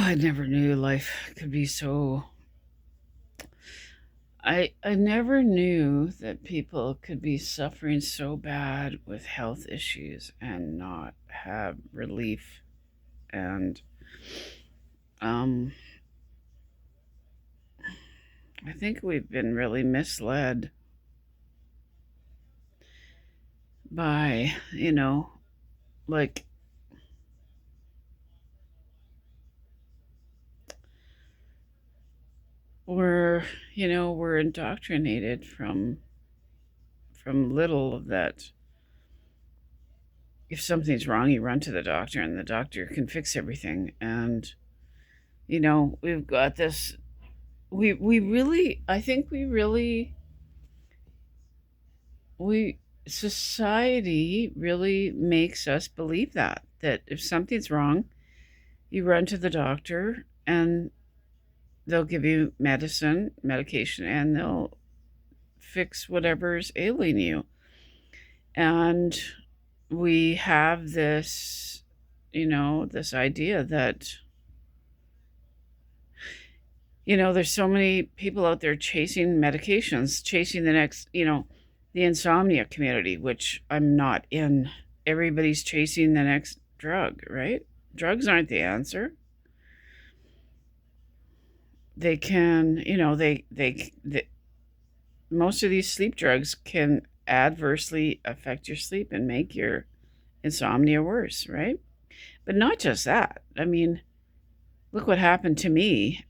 I never knew life could be so. I never knew that people could be suffering so bad with health issues and not have relief. And um, I think we've been really misled by, like we're, we're indoctrinated from little of that. If something's wrong, you run to the doctor, and the doctor can fix everything. And we've got this. We really, I think we really, we society really makes us believe that if something's wrong, you run to the doctor, and they'll give you medication, and they'll fix whatever's ailing you. And we have this, this idea that there's so many people out there chasing medications, chasing the next, the insomnia community, which I'm not in. Everybody's chasing the next drug, right? Drugs aren't the answer. They can, they most of these sleep drugs can adversely affect your sleep and make your insomnia worse, right? But not just that. I mean, look what happened to me.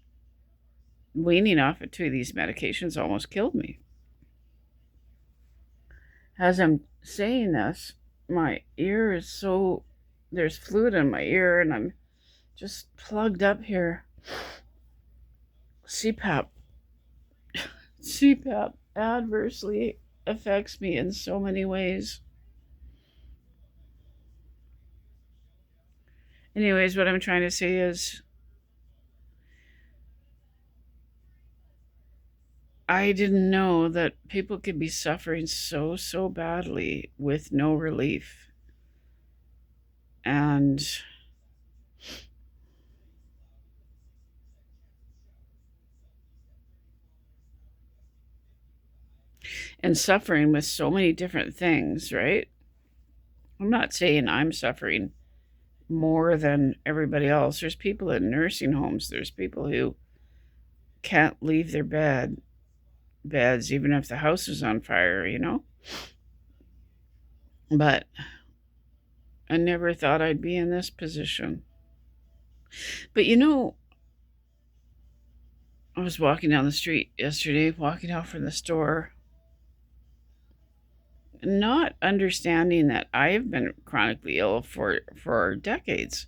Weaning off of two of these medications almost killed me. As I'm saying this, my ear is so, there's fluid in my ear, and I'm just plugged up here. CPAP. CPAP adversely affects me in so many ways. Anyways, what I'm trying to say is I didn't know that people could be suffering so badly with no relief. And suffering with so many different things, right? I'm not saying I'm suffering more than everybody else. There's people in nursing homes. There's people who can't leave their beds even if the house is on fire. But I never thought I'd be in this position. But I was walking down the street yesterday, walking out from the store, not understanding that I have been chronically ill for decades.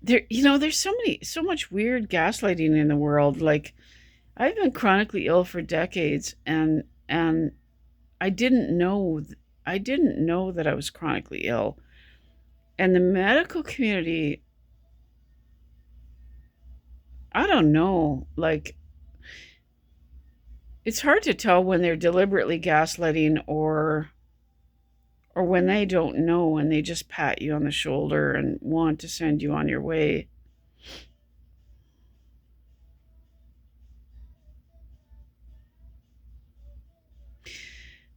There's so much weird gaslighting in the world. Like, I've been chronically ill for decades, and I didn't know that I was chronically ill. And the medical community, I don't know, like, it's hard to tell when they're deliberately gaslighting or when they don't know and they just pat you on the shoulder and want to send you on your way.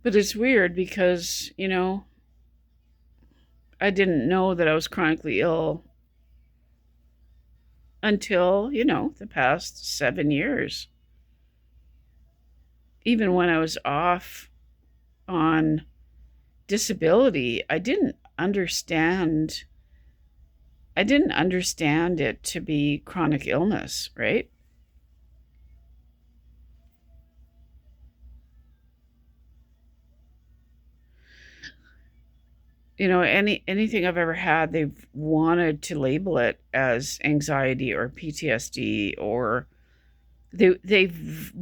But it's weird because, I didn't know that I was chronically ill until, the past 7 years. Even when I was off on disability, I didn't understand it to be chronic illness, right? Anything I've ever had, they've wanted to label it as anxiety or PTSD, or they've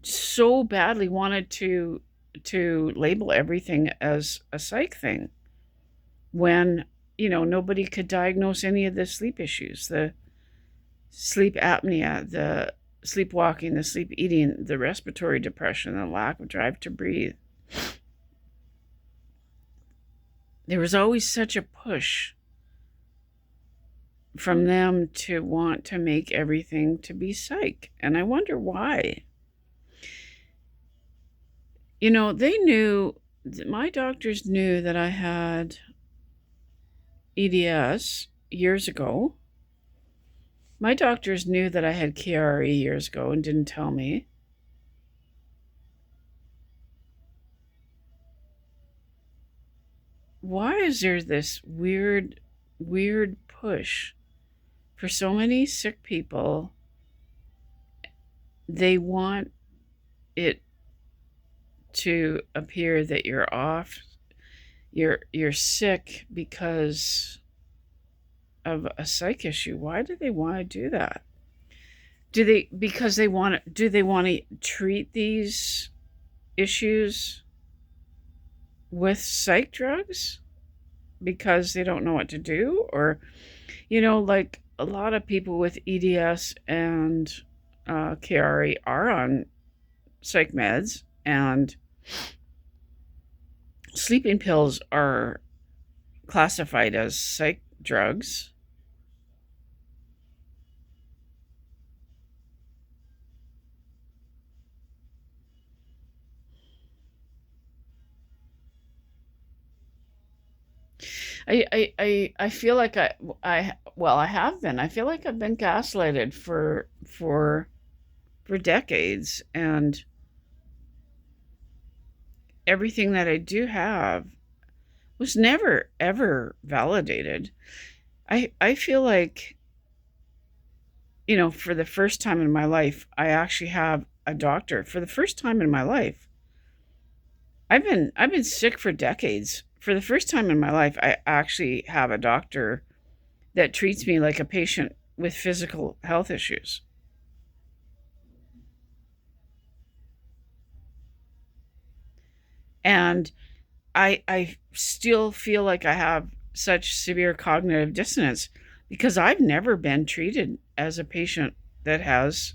so badly wanted to label everything as a psych thing, when nobody could diagnose any of the sleep issues, the sleep apnea, the sleepwalking, the sleep eating, the respiratory depression, the lack of drive to breathe. There was always such a push from them to want to make everything to be psych. And I wonder why. You know, they knew, my doctors knew that I had EDS years ago. My doctors knew that I had KRE years ago and didn't tell me. Why is there this weird push for so many sick people? They want it to appear that you're sick because of a psych issue. Why do they want to do that? Do they want to treat these issues with psych drugs because they don't know what to do? Or, like a lot of people with EDS and KRE are on psych meds, and sleeping pills are classified as psych drugs. I feel like I have been. I feel like I've been gaslighted for decades, and everything that I do have was never ever validated. I feel like, for the first time in my life, I actually have a doctor. For the first time in my life, I've been sick for decades. For the first time in my life, I actually have a doctor that treats me like a patient with physical health issues. And I still feel like I have such severe cognitive dissonance because I've never been treated as a patient that has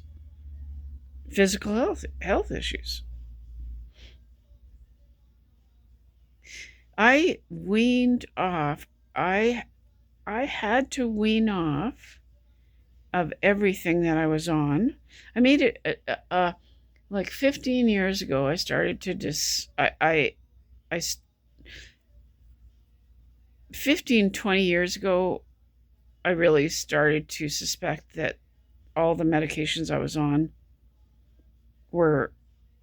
physical health issues. I weaned off. I had to wean off of everything that I was on. I made it like 15 years ago. I started to 15, 20 years ago, I really started to suspect that all the medications I was on were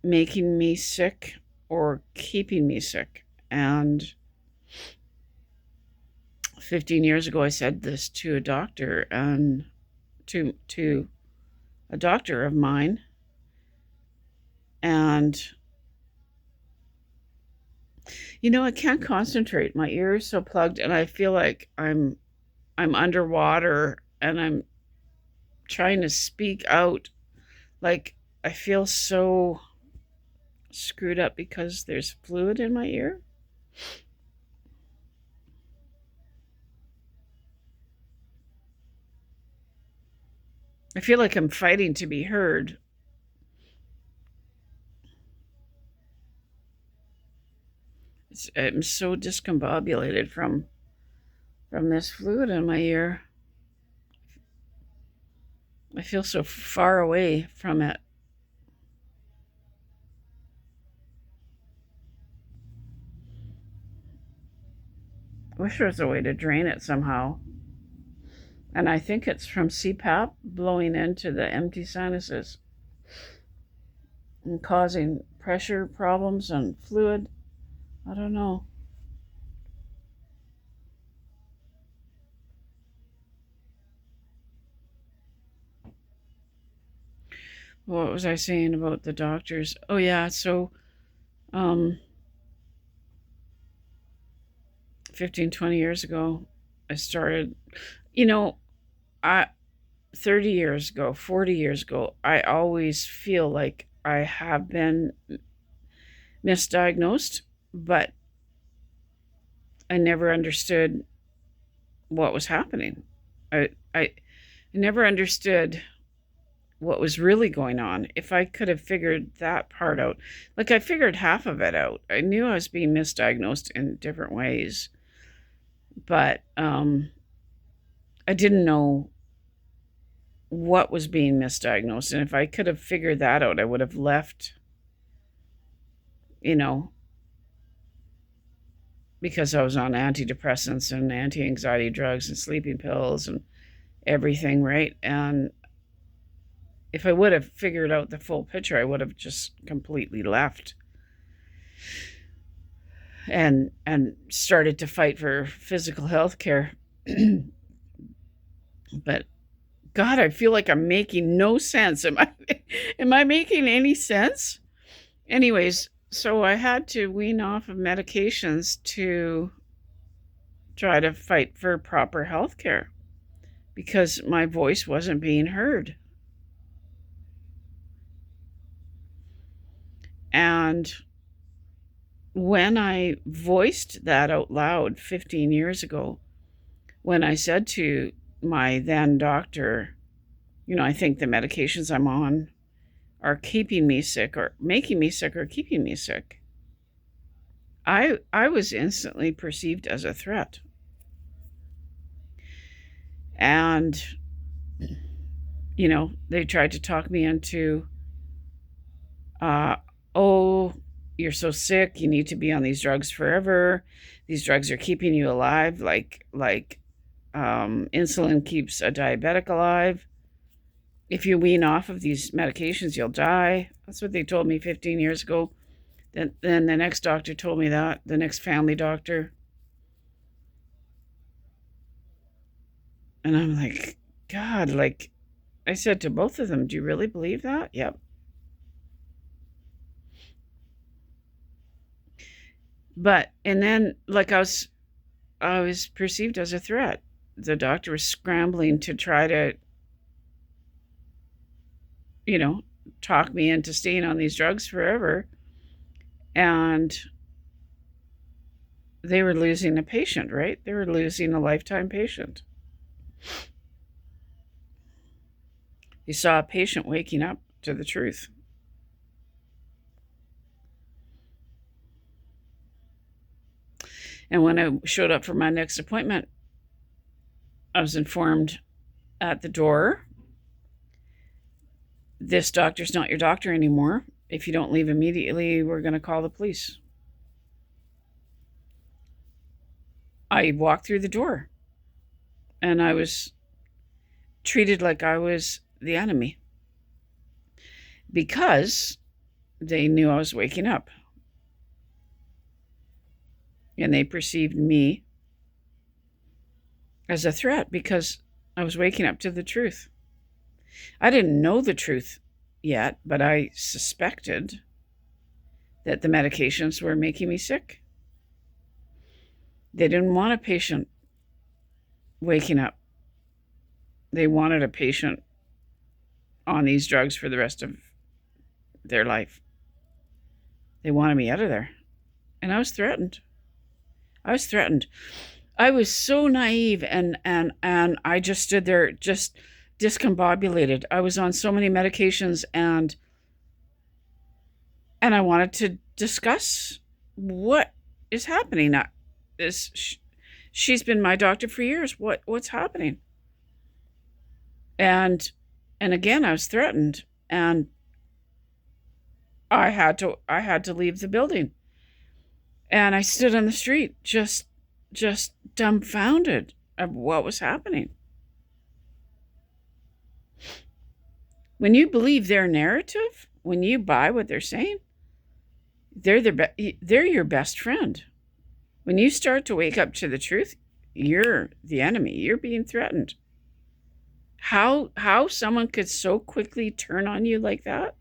making me sick or keeping me sick. And 15 years ago, I said this to a doctor, and to a doctor of mine, and I can't concentrate. My ear is so plugged, and I feel like I'm underwater, and I'm trying to speak out. Like, I feel so screwed up because there's fluid in my ear. I feel like I'm fighting to be heard. I'm so discombobulated from this fluid in my ear. I feel so far away from it. I wish there was a way to drain it somehow. And I think it's from CPAP blowing into the empty sinuses and causing pressure problems and fluid. I don't know. What was I saying about the doctors? Oh yeah, so um 15, 20 years ago, I started, you know, I 30 years ago, 40 years ago, I always feel like I have been misdiagnosed, but I never understood what was happening. I never understood what was really going on. If I could have figured that part out, like I figured half of it out. I knew I was being misdiagnosed in different ways, but I didn't know what was being misdiagnosed. And if I could have figured that out, I would have left, you know, because I was on antidepressants and anti-anxiety drugs and sleeping pills and everything, right? And if I would have figured out the full picture, I would have just completely left and started to fight for physical health care. But God, I feel like I'm making no sense. Am I making any sense? Anyways, so I had to wean off of medications to try to fight for proper health care because my voice wasn't being heard. And when I voiced that out loud 15 years ago, when I said to my then doctor, I think the medications I'm on are keeping me sick or making me sick or keeping me sick, I was instantly perceived as a threat. And, they tried to talk me into, oh, you're so sick, you need to be on these drugs forever. These drugs are keeping you alive, like insulin keeps a diabetic alive. If you wean off of these medications, you'll die. That's what they told me 15 years ago. Then the next doctor told me that, the next family doctor. And I'm like, God, like I said to both of them, do you really believe that? Yep. But, and then like I was perceived as a threat. The doctor was scrambling to try to, talk me into staying on these drugs forever. And they were losing a patient, right? They were losing a lifetime patient. You saw a patient waking up to the truth. And when I showed up for my next appointment, I was informed at the door, this doctor's not your doctor anymore. If you don't leave immediately, we're going to call the police. I walked through the door and I was treated like I was the enemy because they knew I was waking up. And they perceived me as a threat because I was waking up to the truth. I didn't know the truth yet, but I suspected that the medications were making me sick. They didn't want a patient waking up. They wanted a patient on these drugs for the rest of their life. They wanted me out of there. And I was threatened. I was so naive and I just stood there just discombobulated. I was on so many medications and I wanted to discuss what is happening. She's been my doctor for years. What's happening? And again, I was threatened and I had to leave the building. And I stood on the street just dumbfounded of what was happening. When you believe their narrative, when you buy what they're saying, they're your best friend. When you start to wake up to the truth, you're the enemy. You're being threatened. How someone could so quickly turn on you like that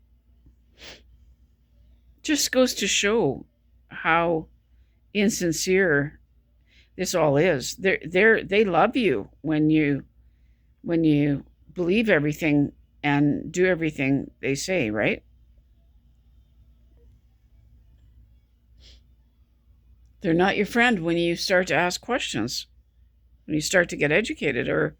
just goes to show how insincere this all is. They love you when you believe everything and do everything they say, right? They're not your friend when you start to ask questions, when you start to get educated or